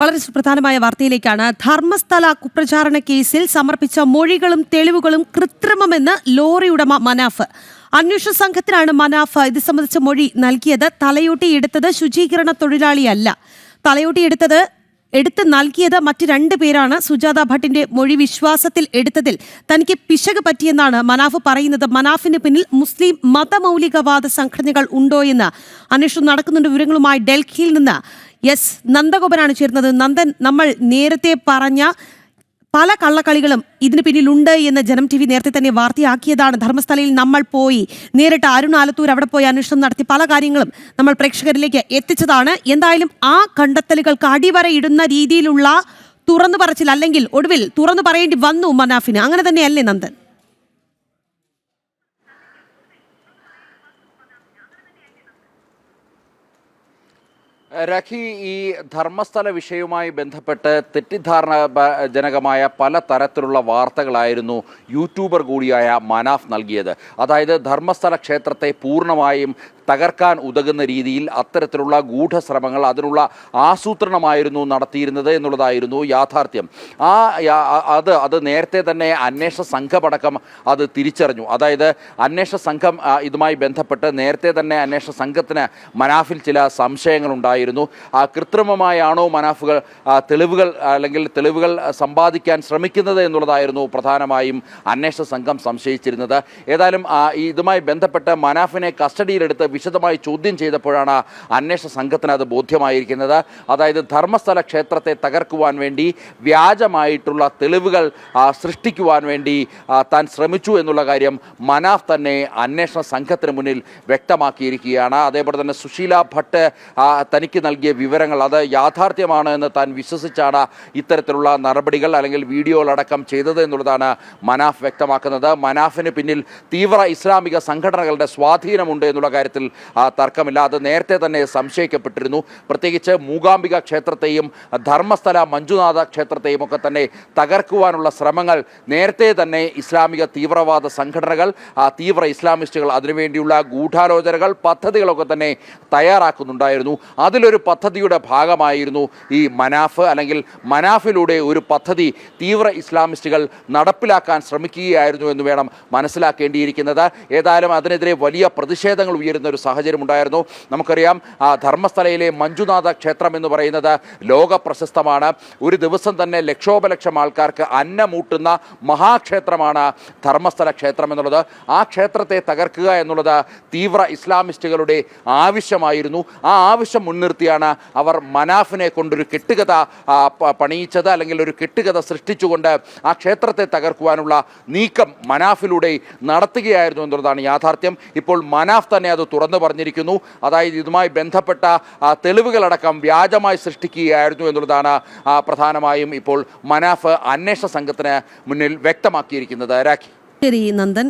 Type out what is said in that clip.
വളരെ സുപ്രധാനമായ വാർത്തയിലേക്കാണ്. ധർമ്മസ്ഥല കുപ്രചാരണ കേസിൽ സമർപ്പിച്ച മൊഴികളും തെളിവുകളും കൃത്രിമമെന്ന് ലോറി ഉടമ മനാഫ്. അന്വേഷണ സംഘത്തിനാണ് മനാഫ് ഇത് സംബന്ധിച്ച മൊഴി നൽകിയത്. തലയോട്ടി എടുത്തത് ശുചീകരണ തൊഴിലാളിയല്ല. തലയോട്ടി എടുത്ത് നൽകിയത് മറ്റ് 2 പേരാണ്. സുജാത ഭട്ടിന്റെ മൊഴി വിശ്വാസത്തിൽ എടുത്തതിൽ തനിക്ക് പിശക് പറ്റിയെന്നാണ് മനാഫ് പറയുന്നത്. മനാഫിന് പിന്നിൽ മുസ്ലിം മതമൗലികവാദ സംഘടനകൾ ഉണ്ടോ എന്ന് അന്വേഷണം നടക്കുന്നുണ്ട്. വിവരങ്ങളുമായി ഡൽഹിയിൽ നിന്ന് നന്ദഗോപനാണ് ചേരുന്നത്. നന്ദൻ, നമ്മൾ നേരത്തെ പറഞ്ഞ പല കള്ളക്കളികളും ഇതിന് പിന്നിലുണ്ട് എന്ന് ജനം TV നേരത്തെ തന്നെ വാർത്തയാക്കിയതാണ്. ധർമ്മസ്ഥലയിൽ നമ്മൾ പോയി നേരിട്ട് അരുൺ ആലത്തൂർ അവിടെ പോയി അന്വേഷണം നടത്തി പല കാര്യങ്ങളും നമ്മൾ പ്രേക്ഷകരിലേക്ക് എത്തിച്ചതാണ്. എന്തായാലും ആ കണ്ടെത്തലുകൾക്ക് അടിവരയിടുന്ന രീതിയിലുള്ള തുറന്നു പറച്ചിൽ, അല്ലെങ്കിൽ ഒടുവിൽ തുറന്നു പറയേണ്ടി വന്നു മനാഫിന്. അങ്ങനെ തന്നെയല്ലേ നന്ദൻ? രഖി, ഈ ധർമ്മസ്ഥല വിഷയവുമായി ബന്ധപ്പെട്ട് തെറ്റിദ്ധാരണജനകമായ പല തരത്തിലുള്ള വാർത്തകളായിരുന്നു യൂട്യൂബർ കൂടിയായ മനാഫ് നൽകിയത്. അതായത് ധർമ്മസ്ഥല ക്ഷേത്രത്തെ പൂർണ്ണമായും തകർക്കാൻ ഉതകുന്ന രീതിയിൽ അത്തരത്തിലുള്ള ഗൂഢശ്രമങ്ങൾ, അതിനുള്ള ആസൂത്രണമായിരുന്നു നടത്തിയിരുന്നത് എന്നുള്ളതായിരുന്നു യാഥാർത്ഥ്യം. അത് നേരത്തെ തന്നെ അന്വേഷണ സംഘമടക്കം അത് തിരിച്ചറിഞ്ഞു. അതായത് അന്വേഷണ സംഘം ഇതുമായി ബന്ധപ്പെട്ട് നേരത്തെ തന്നെ അന്വേഷണ സംഘത്തിന് മനാഫിൽ ചില സംശയങ്ങളുണ്ടായിരുന്നു. കൃത്രിമമായാണോ മനാഫുകൾ തെളിവുകൾ സമ്പാദിക്കാൻ ശ്രമിക്കുന്നത് എന്നുള്ളതായിരുന്നു പ്രധാനമായും അന്വേഷണ സംഘം സംശയിച്ചിരുന്നത്. ഏതായാലും ഇതുമായി ബന്ധപ്പെട്ട് മനാഫിനെ കസ്റ്റഡിയിലെടുത്ത് വിശദമായി ചോദ്യം ചെയ്തപ്പോഴാണ് അന്വേഷണ സംഘത്തിന് അത് ബോധ്യമായിരിക്കുന്നത്. അതായത് ധർമ്മസ്ഥല ക്ഷേത്രത്തെ തകർക്കുവാൻ വേണ്ടി വ്യാജമായിട്ടുള്ള തെളിവുകൾ സൃഷ്ടിക്കുവാൻ വേണ്ടി താൻ ശ്രമിച്ചു എന്നുള്ള കാര്യം മനാഫ് തന്നെ അന്വേഷണ സംഘത്തിന് മുന്നിൽ വ്യക്തമാക്കിയിരിക്കുകയാണ്. അതേപോലെ തന്നെ സുശീല ഭട്ട് തനിക്ക് നൽകിയ വിവരങ്ങൾ അത് യാഥാർത്ഥ്യമാണ് എന്ന് താൻ വിശ്വസിച്ചാണ് ഇത്തരത്തിലുള്ള നടപടികൾ അല്ലെങ്കിൽ വീഡിയോകളടക്കം ചെയ്തത് എന്നുള്ളതാണ് മനാഫ് വ്യക്തമാക്കുന്നത്. മനാഫിന് പിന്നിൽ തീവ്ര ഇസ്ലാമിക സംഘടനകളുടെ സ്വാധീനമുണ്ട് എന്നുള്ള കാര്യത്തിൽ തർക്കമില്ല. അത് നേരത്തെ തന്നെ സംശയിക്കപ്പെട്ടിരുന്നു. പ്രത്യേകിച്ച് മൂകാംബിക ക്ഷേത്രത്തെയും ധർമ്മസ്ഥല മഞ്ജുനാഥ ക്ഷേത്രത്തെയും ഒക്കെ തന്നെ തകർക്കുവാനുള്ള ശ്രമങ്ങൾ നേരത്തെ തന്നെ ഇസ്ലാമിക തീവ്രവാദ സംഘടനകൾ, തീവ്ര ഇസ്ലാമിസ്റ്റുകൾ അതിനുവേണ്ടിയുള്ള ഗൂഢാലോചനകൾ, പദ്ധതികളൊക്കെ തന്നെ തയ്യാറാക്കുന്നുണ്ടായിരുന്നു. അതിലൊരു പദ്ധതിയുടെ ഭാഗമായിരുന്നു ഈ മനാഫ്, അല്ലെങ്കിൽ മനാഫിലൂടെ ഒരു പദ്ധതി തീവ്ര ഇസ്ലാമിസ്റ്റുകൾ നടപ്പിലാക്കാൻ ശ്രമിക്കുകയായിരുന്നു എന്ന് വേണം മനസ്സിലാക്കേണ്ടിയിരിക്കുന്നത്. ഏതായാലും അതിനെതിരെ വലിയ പ്രതിഷേധങ്ങൾ ഉയരുന്ന ഒരു സാഹചര്യം ഉണ്ടായിരുന്നു. നമുക്കറിയാം, ധർമ്മസ്ഥലയിലെ മഞ്ജുനാഥ ക്ഷേത്രം എന്ന് പറയുന്നത് ലോക പ്രശസ്തമാണ്. ഒരു ദിവസം തന്നെ ലക്ഷോപലക്ഷം ആൾക്കാർക്ക് അന്നമൂട്ടുന്ന മഹാക്ഷേത്രമാണ് ധർമ്മസ്ഥല ക്ഷേത്രം എന്നുള്ളത്. ആ ക്ഷേത്രത്തെ തകർക്കുക എന്നുള്ളത് തീവ്ര ഇസ്ലാമിസ്റ്റുകളുടെ ആവശ്യമായിരുന്നു. ആ ആവശ്യം മുൻനിർത്തിയാണ് അവർ മനാഫിനെ കൊണ്ടൊരു കെട്ടുകഥ പണിയിച്ചത്, അല്ലെങ്കിൽ ഒരു കെട്ടുകഥ സൃഷ്ടിച്ചുകൊണ്ട് ആ ക്ഷേത്രത്തെ തകർക്കുവാനുള്ള നീക്കം മനാഫിലൂടെ നടത്തുകയായിരുന്നു എന്നുള്ളതാണ് യാഥാർത്ഥ്യം. ഇപ്പോൾ മനാഫ് തന്നെ അത് തുറന്നു പറഞ്ഞിരിക്കുന്നു. അതായത് ഇതുമായി ബന്ധപ്പെട്ട തെളിവുകളടക്കം വ്യാജമായി സൃഷ്ടിക്കുകയായിരുന്നു എന്നുള്ളതാണ് പ്രധാനമായും ഇപ്പോൾ മനാഫ് അന്വേഷണ സംഘത്തിന് മുന്നിൽ വ്യക്തമാക്കിയിരിക്കുന്നത്. രാഖി. ശരി നന്ദൻ.